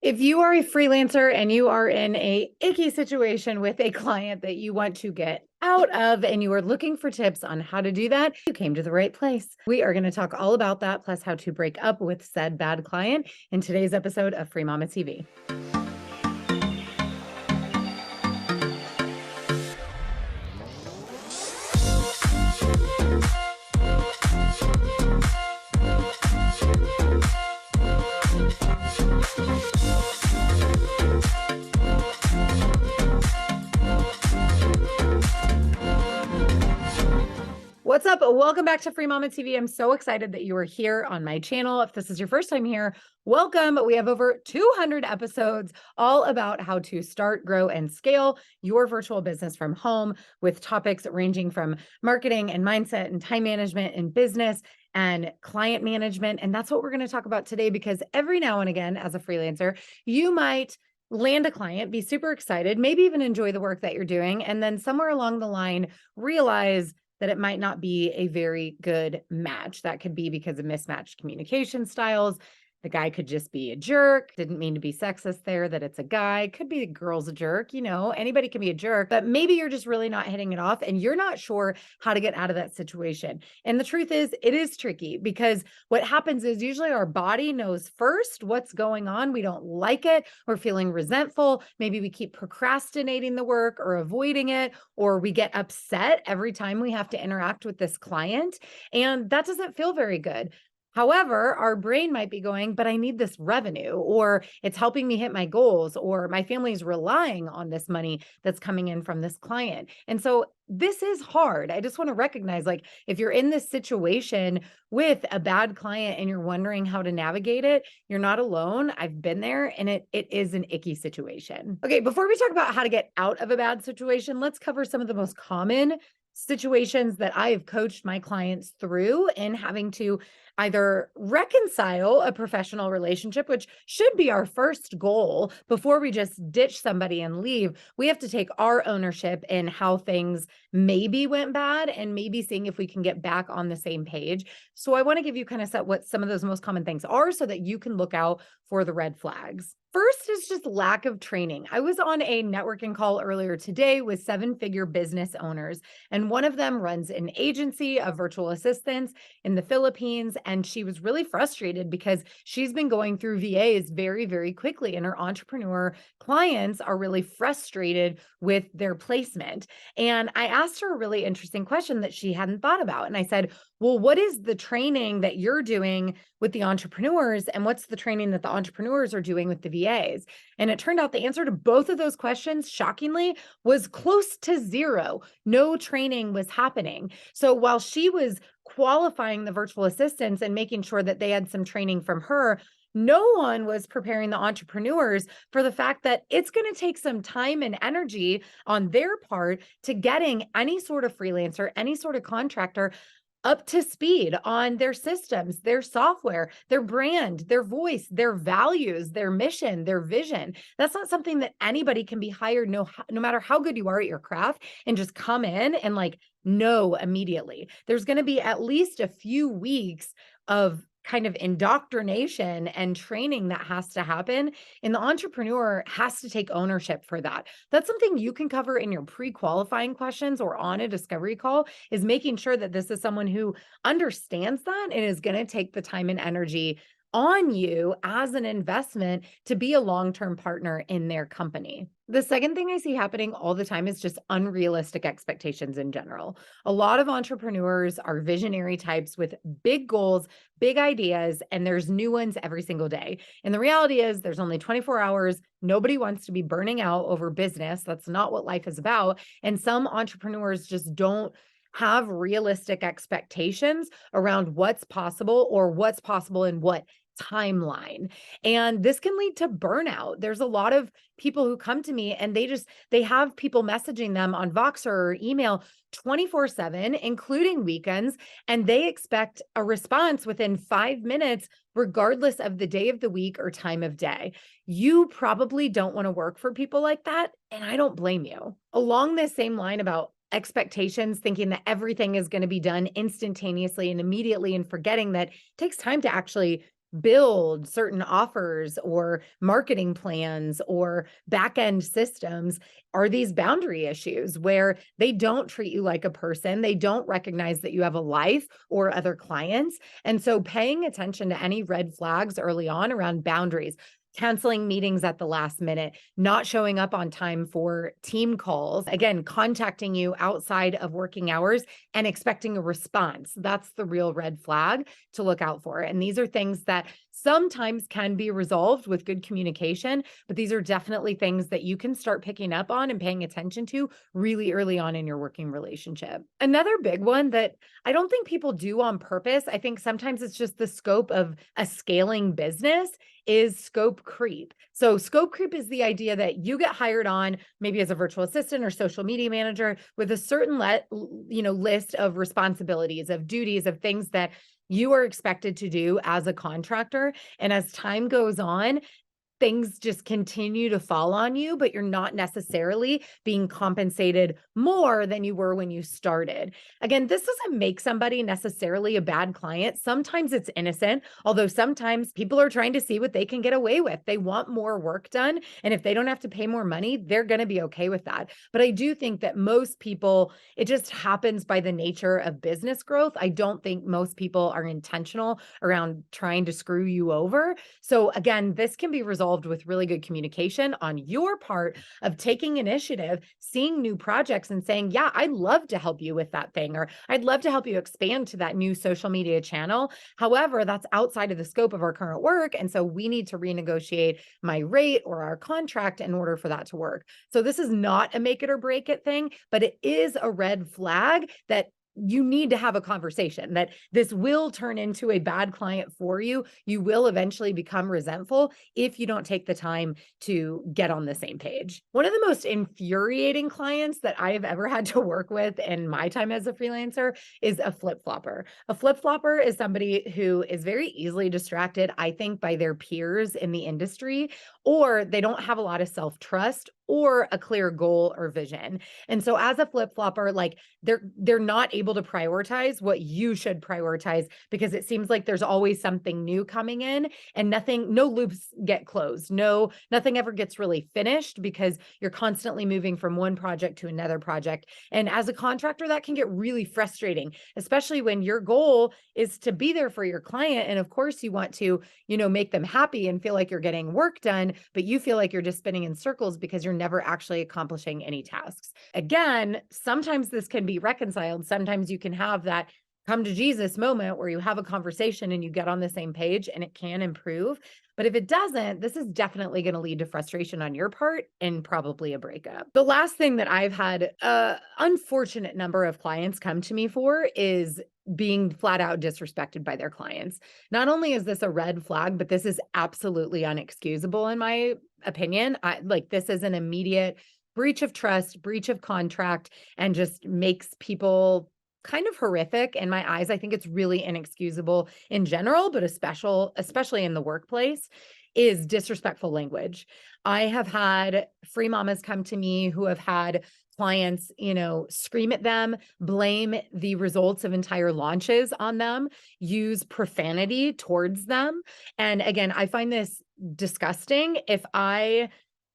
If you are a freelancer and you are in a icky situation with a client that you want to get out of and you are looking for tips on how to do that, you came to the right place. We are going to talk all about that, plus how to break up with said bad client in today's episode of Free Mama TV. What's up? Welcome back to Free Mama TV. I'm so excited that you are here on my channel. If this is your first time here, welcome. We have over 200 episodes all about how to start, grow, and scale your virtual business from home with topics ranging from marketing and mindset and time management and business and client management. And that's what we're going to talk about today, because every now and again, as a freelancer, you might land a client, be super excited, maybe even enjoy the work that you're doing, and then somewhere along the line realize that it might not be a very good match. That could be because of mismatched communication styles. The guy could just be a jerk. Didn't mean to be sexist there, that it's a guy. Could be the girl's a jerk. You know, anybody can be a jerk, but maybe you're just really not hitting it off and you're not sure how to get out of that situation. And the truth is, it is tricky, because what happens is usually our body knows first what's going on. We don't like it. We're feeling resentful. Maybe we keep procrastinating the work or avoiding it, or we get upset every time we have to interact with this client. And that doesn't feel very good. However, our brain might be going, but I need this revenue, or it's helping me hit my goals, or my family's relying on this money that's coming in from this client. And so this is hard. I just want to recognize, like, if you're in this situation with a bad client and you're wondering how to navigate it, you're not alone. I've been there, and it is an icky situation. Okay, before we talk about how to get out of a bad situation, let's cover some of the most common situations that I have coached my clients through in having to either reconcile a professional relationship, which should be our first goal before we just ditch somebody and leave. We have to take our ownership in how things maybe went bad and maybe seeing if we can get back on the same page. So I want to give you kind of what some of those most common things are so that you can look out for the red flags. First is just lack of training. I was on a networking call earlier today with 7-figure business owners, and one of them runs an agency of virtual assistants in the Philippines. And she was really frustrated because she's been going through VAs very, very quickly, and her entrepreneur clients are really frustrated with their placement. And I asked her a really interesting question that she hadn't thought about. And I said, well, what is the training that you're doing with the entrepreneurs, and what's the training that the entrepreneurs are doing with the VAs? And it turned out the answer to both of those questions, shockingly, was close to zero. No training was happening. So while she was qualifying the virtual assistants and making sure that they had some training from her, no one was preparing the entrepreneurs for the fact that it's going to take some time and energy on their part to getting any sort of freelancer, any sort of contractor up to speed on their systems, their software, their brand, their voice, their values, their mission, their vision. That's not something that anybody can be hired, no matter how good you are at your craft, and just come in and like know immediately. There's going to be at least a few weeks of kind of indoctrination and training that has to happen, and the entrepreneur has to take ownership for that. That's something you can cover in your pre-qualifying questions or on a discovery call, is making sure that this is someone who understands that and is going to take the time and energy on you as an investment to be a long-term partner in their company. The second thing I see happening all the time is just unrealistic expectations in general. A lot of entrepreneurs are visionary types with big goals, big ideas, and there's new ones every single day. And the reality is there's only 24 hours. Nobody wants to be burning out over business. That's not what life is about. And some entrepreneurs just don't have realistic expectations around what's possible, or what's possible in what timeline. And this can lead to burnout. There's a lot of people who come to me and they have people messaging them on Voxer or email 24/7, including weekends, and they expect a response within 5 minutes, regardless of the day of the week or time of day. You probably don't want to work for people like that, and I don't blame you. Along this same line about expectations, thinking that everything is going to be done instantaneously and immediately, and forgetting that it takes time to actually build certain offers or marketing plans or back-end systems are these boundary issues where they don't treat you like a person. They don't recognize that you have a life or other clients. And so paying attention to any red flags early on around boundaries, canceling meetings at the last minute, not showing up on time for team calls, again, contacting you outside of working hours and expecting a response. That's the real red flag to look out for. And these are things that sometimes can be resolved with good communication, but these are definitely things that you can start picking up on and paying attention to really early on in your working relationship. Another big one that I don't think people do on purpose, I think sometimes it's just the scope of a scaling business, is scope creep. So scope creep is the idea that you get hired on maybe as a virtual assistant or social media manager with a certain list of responsibilities, of duties, of things that you are expected to do as a contractor. And as time goes on, things just continue to fall on you, but you're not necessarily being compensated more than you were when you started. Again, this doesn't make somebody necessarily a bad client. Sometimes it's innocent, although sometimes people are trying to see what they can get away with. They want more work done. And if they don't have to pay more money, they're going to be okay with that. But I do think that most people, it just happens by the nature of business growth. I don't think most people are intentional around trying to screw you over. So again, this can be resolved with really good communication on your part of taking initiative, seeing new projects and saying, yeah, I'd love to help you with that thing, or I'd love to help you expand to that new social media channel. However, that's outside of the scope of our current work. And so we need to renegotiate my rate or our contract in order for that to work. So this is not a make it or break it thing, but it is a red flag that you need to have a conversation, that this will turn into a bad client for you. You will eventually become resentful if you don't take the time to get on the same page. One of the most infuriating clients that I have ever had to work with in my time as a freelancer is a flip-flopper. A flip-flopper is somebody who is very easily distracted, I think, by their peers in the industry, or they don't have a lot of self-trust or a clear goal or vision. And so as a flip-flopper, like they're not able to prioritize what you should prioritize, because it seems like there's always something new coming in and no loops get closed. Nothing ever gets really finished because you're constantly moving from one project to another project. And as a contractor, that can get really frustrating, especially when your goal is to be there for your client. And of course you want to, make them happy and feel like you're getting work done, but you feel like you're just spinning in circles because you're never actually accomplishing any tasks. Again, sometimes this can be reconciled. Sometimes you can have that come to Jesus moment where you have a conversation and you get on the same page and it can improve. But if it doesn't, this is definitely going to lead to frustration on your part and probably a breakup. The last thing that I've had an unfortunate number of clients come to me for is being flat out disrespected by their clients. Not only is this a red flag, but this is absolutely unexcusable in my opinion. This is an immediate breach of trust, breach of contract, and just makes people kind of horrific in my eyes. I think it's really inexcusable in general, but especially in the workplace, is disrespectful language. I have had free mamas come to me who have had clients, scream at them, blame the results of entire launches on them, use profanity towards them. And again, I find this disgusting. If I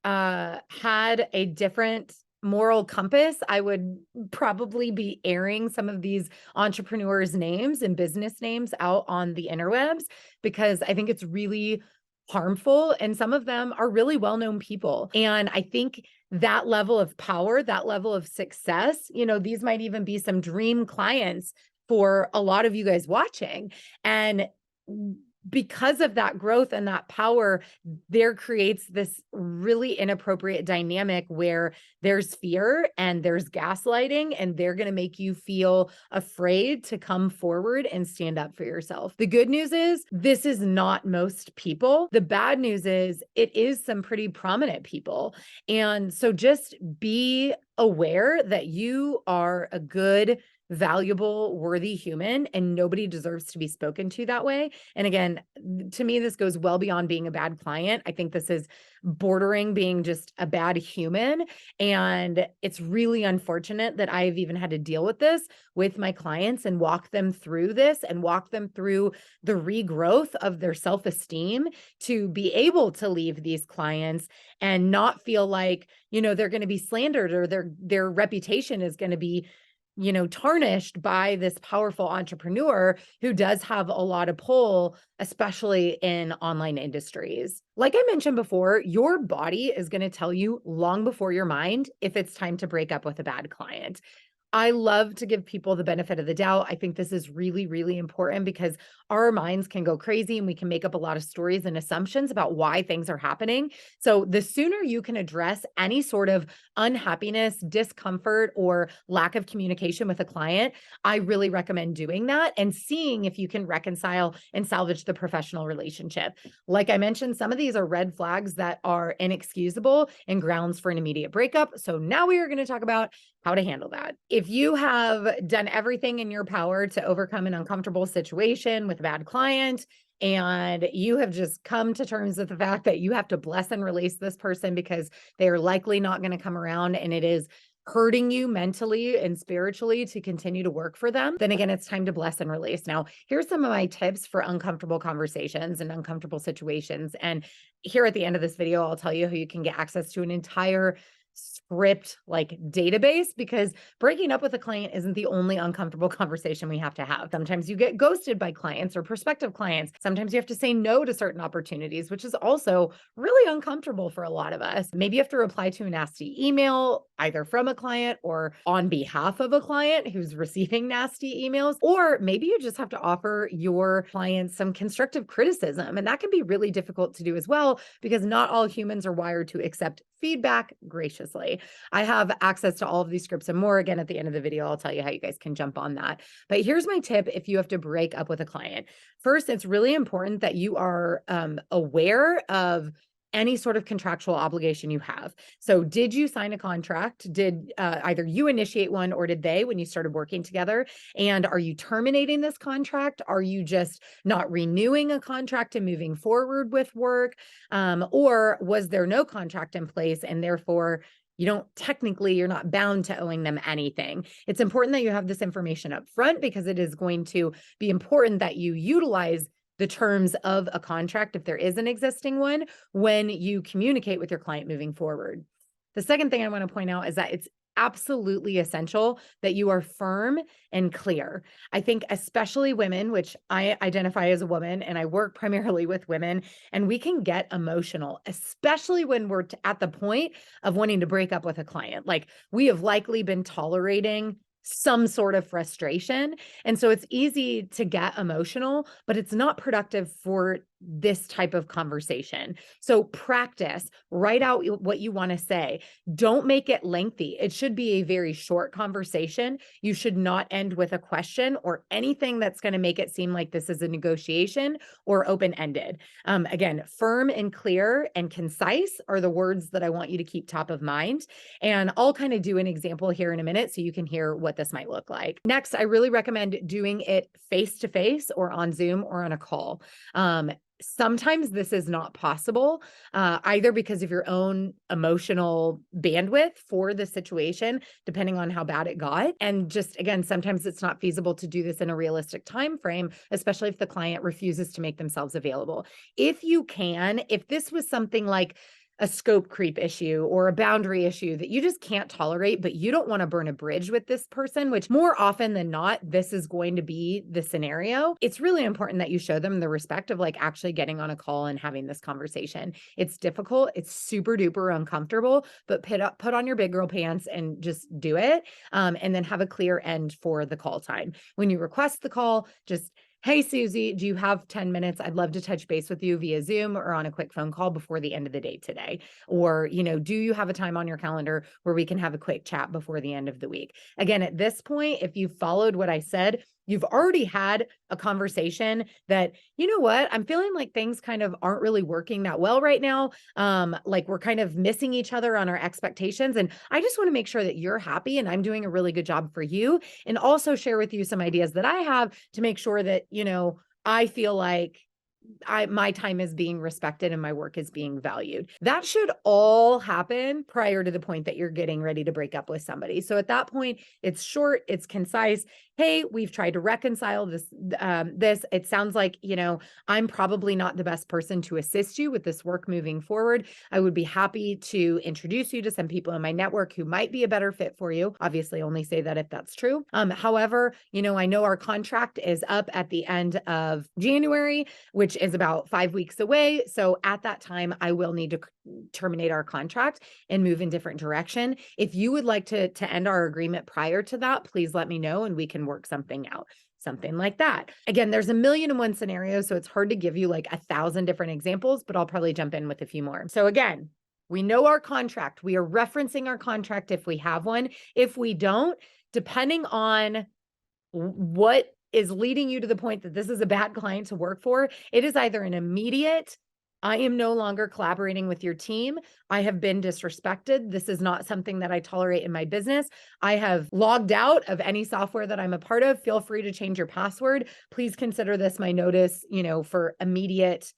had a different moral compass, I would probably be airing some of these entrepreneurs' names and business names out on the interwebs, because I think it's really harmful. And some of them are really well-known people. And I think that level of power, that level of success, these might even be some dream clients for a lot of you guys watching. And because of that growth and that power, there creates this really inappropriate dynamic where there's fear and there's gaslighting, and they're going to make you feel afraid to come forward and stand up for yourself. The good news is this is not most people. The bad news is it is some pretty prominent people. And so just be aware that you are a good valuable, worthy human, and nobody deserves to be spoken to that way. And again, to me, this goes well beyond being a bad client. I think this is bordering being just a bad human. And it's really unfortunate that I've even had to deal with this with my clients and walk them through this and walk them through the regrowth of their self-esteem to be able to leave these clients and not feel like, they're going to be slandered or their reputation is going to be tarnished by this powerful entrepreneur who does have a lot of pull, especially in online industries. Like I mentioned before, your body is going to tell you long before your mind if it's time to break up with a bad client. I love to give people the benefit of the doubt. I think this is really, really important because our minds can go crazy and we can make up a lot of stories and assumptions about why things are happening. So the sooner you can address any sort of unhappiness, discomfort, or lack of communication with a client, I really recommend doing that and seeing if you can reconcile and salvage the professional relationship. Like I mentioned, some of these are red flags that are inexcusable and grounds for an immediate breakup. So now we are going to talk about how to handle that. If you have done everything in your power to overcome an uncomfortable situation with a bad client, and you have just come to terms with the fact that you have to bless and release this person because they are likely not going to come around and it is hurting you mentally and spiritually to continue to work for them, then again, it's time to bless and release. Now, here's some of my tips for uncomfortable conversations and uncomfortable situations. And here at the end of this video, I'll tell you how you can get access to an entire script like database, because breaking up with a client isn't the only uncomfortable conversation we have to have. Sometimes you get ghosted by clients or prospective clients. Sometimes you have to say no to certain opportunities, which is also really uncomfortable for a lot of us. Maybe you have to reply to a nasty email, either from a client or on behalf of a client who's receiving nasty emails, or maybe you just have to offer your clients some constructive criticism. And that can be really difficult to do as well, because not all humans are wired to accept feedback graciously. I have access to all of these scripts and more. Again, at the end of the video, I'll tell you how you guys can jump on that. But here's my tip if you have to break up with a client. First, it's really important that you are aware of any sort of contractual obligation you have. So did you sign a contract? Did either you initiate one or did they when you started working together? And are you terminating this contract? Are you just not renewing a contract and moving forward with work? Or was there no contract in place and therefore you're not bound to owing them anything? It's important that you have this information up front because it is going to be important that you utilize the terms of a contract, if there is an existing one, when you communicate with your client moving forward. The second thing I want to point out is that it's absolutely essential that you are firm and clear. I think especially women, which I identify as a woman and I work primarily with women, and we can get emotional, especially when we're at the point of wanting to break up with a client. Like we have likely been tolerating some sort of frustration. And so it's easy to get emotional, but it's not productive for this type of conversation. So practice, write out what you want to say. Don't make it lengthy. It should be a very short conversation. You should not end with a question or anything that's going to make it seem like this is a negotiation or open-ended. Again, firm and clear and concise are the words that I want you to keep top of mind. And I'll kind of do an example here in a minute so you can hear what this might look like. Next, I really recommend doing it face-to-face or on Zoom or on a call. Sometimes this is not possible, either because of your own emotional bandwidth for the situation, depending on how bad it got. And just, again, sometimes it's not feasible to do this in a realistic time frame, especially if the client refuses to make themselves available. If you can, if this was something like a scope creep issue or a boundary issue that you just can't tolerate, but you don't want to burn a bridge with this person, which more often than not, this is going to be the scenario. It's really important that you show them the respect of like actually getting on a call and having this conversation. It's difficult. It's super duper uncomfortable, but put on your big girl pants and just do it. And then have a clear end for the call time. When you request the call, just, hey, Susie, do you have 10 minutes? I'd love to touch base with you via Zoom or on a quick phone call before the end of the day today. Or, do you have a time on your calendar where we can have a quick chat before the end of the week? Again, at this point, if you followed what I said, You've already had a conversation that, you know what, I'm feeling like things kind of aren't really working that well right now. Like we're kind of missing each other on our expectations. And I just want to make sure that you're happy and I'm doing a really good job for you. And also share with you some ideas that I have to make sure that, I feel like my time is being respected and my work is being valued. That should all happen prior to the point that you're getting ready to break up with somebody. So at that point, it's short, it's concise. Hey, we've tried to reconcile this. It sounds like, I'm probably not the best person to assist you with this work moving forward. I would be happy to introduce you to some people in my network who might be a better fit for you. Obviously, only say that if that's true. However, I know our contract is up at the end of January, which is about 5 weeks away. So at that time, I will need to terminate our contract and move in different direction. If you would like to end our agreement prior to that, please let me know and we can work something out. Something like that. Again, there's a million and one scenarios, so it's hard to give you like 1,000 different examples, but I'll probably jump in with a few more. So again, we know our contract. We are referencing our contract if we have one. If we don't, depending on what is leading you to the point that this is a bad client to work for, it is either an immediate, I am no longer collaborating with your team. I have been disrespected. This is not something that I tolerate in my business. I have logged out of any software that I'm a part of. Feel free to change your password. Please consider this my notice, for immediate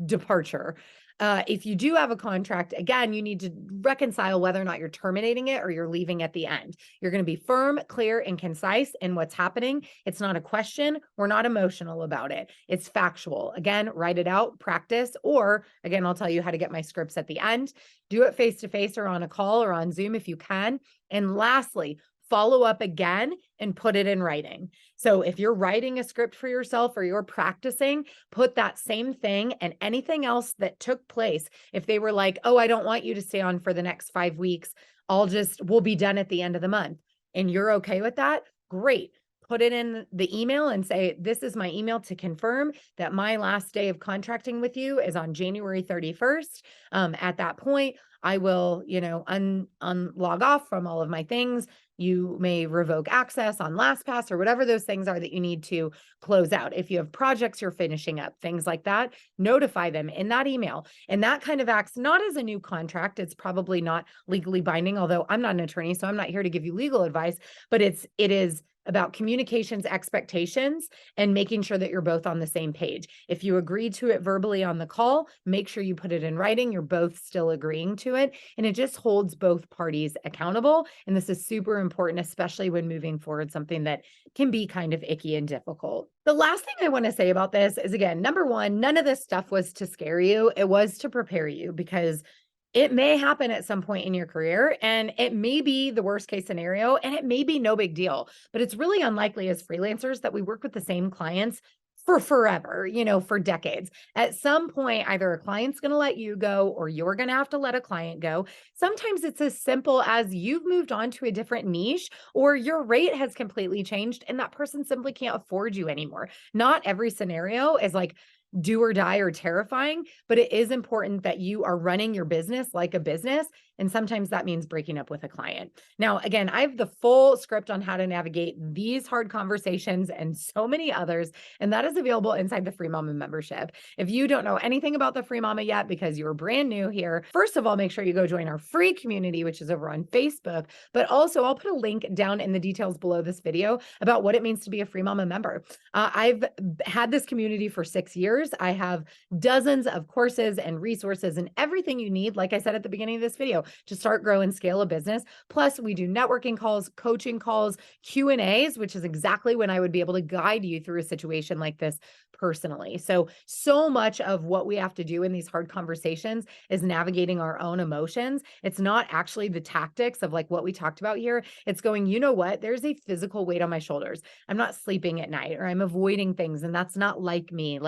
departure. If you do have a contract, again, you need to reconcile whether or not you're terminating it or you're leaving at the end. You're going to be firm, clear, and concise in what's happening. It's not a question. We're not emotional about it. It's factual. Again, write it out, practice, or again, I'll tell you how to get my scripts at the end. Do it face-to-face or on a call or on Zoom if you can. And lastly, follow up again and put it in writing. So if you're writing a script for yourself or you're practicing, put that same thing and anything else that took place. If they were like, oh, I don't want you to stay on for the next 5 weeks, we'll be done at the end of the month. And you're okay with that? Great. Put it in the email and say, this is my email to confirm that my last day of contracting with you is on January 31st. At that point, I will, log off from all of my things. You may revoke access on LastPass or whatever those things are that you need to close out. If you have projects you're finishing up, things like that, notify them in that email. And that kind of acts not as a new contract. It's probably not legally binding, although I'm not an attorney, so I'm not here to give you legal advice, but it is about communications expectations and making sure that you're both on the same page. If you agree to it verbally on the call, make sure you put it in writing. You're both still agreeing to it. And it just holds both parties accountable. And this is super important, especially when moving forward, something that can be kind of icky and difficult. The last thing I want to say about this is, again, number one, none of this stuff was to scare you. It was to prepare you, because it may happen at some point in your career and it may be the worst case scenario and it may be no big deal, but it's really unlikely as freelancers that we work with the same clients for forever, for decades. At some point, either a client's going to let you go or you're going to have to let a client go. Sometimes it's as simple as you've moved on to a different niche or your rate has completely changed and that person simply can't afford you anymore. Not every scenario is like do or die or terrifying, but it is important that you are running your business like a business. And sometimes that means breaking up with a client. Now, again, I have the full script on how to navigate these hard conversations and so many others, and that is available inside the Free Mama membership. If you don't know anything about the Free Mama yet, because you're brand new here, first of all, make sure you go join our free community, which is over on Facebook, but also I'll put a link down in the details below this video about what it means to be a Free Mama member. I've had this community for 6 years. I have dozens of courses and resources and everything you need, like I said at the beginning of this video, to start, grow, and scale a business. Plus, we do networking calls, coaching calls, Q&As, which is exactly when I would be able to guide you through a situation like this personally. So much of what we have to do in these hard conversations is navigating our own emotions. It's not actually the tactics of like what we talked about here. It's going, you know what? There's a physical weight on my shoulders. I'm not sleeping at night or I'm avoiding things and that's not like me.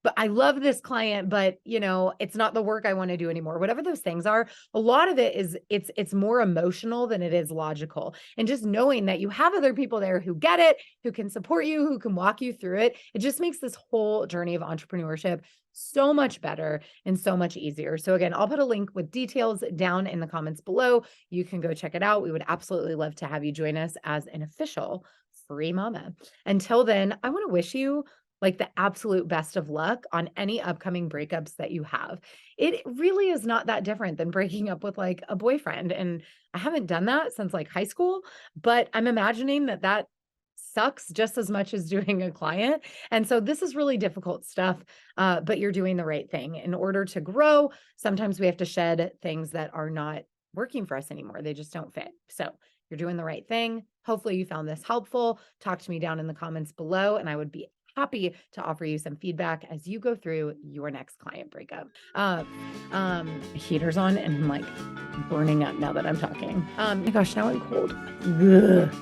But I love this client, but it's not the work I want to do anymore. Whatever those things are, a lot of it is it's more emotional than it is logical. And just knowing that you have other people there who get it, who can support you, who can walk you through it, it just makes this whole journey of entrepreneurship so much better and so much easier. So again, I'll put a link with details down in the comments below. You can go check it out. We would absolutely love to have you join us as an official Free Mama. Until then, I want to wish you like the absolute best of luck on any upcoming breakups that you have. It really is not that different than breaking up with like a boyfriend. And I haven't done that since like high school, but I'm imagining that that sucks just as much as doing a client. And so this is really difficult stuff, but you're doing the right thing. In order to grow, sometimes we have to shed things that are not working for us anymore. They just don't fit. So you're doing the right thing. Hopefully you found this helpful. Talk to me down in the comments below, and I would be happy to offer you some feedback as you go through your next client breakup. Heater's on and I'm like burning up now that I'm talking. My gosh, now I'm cold. Ugh.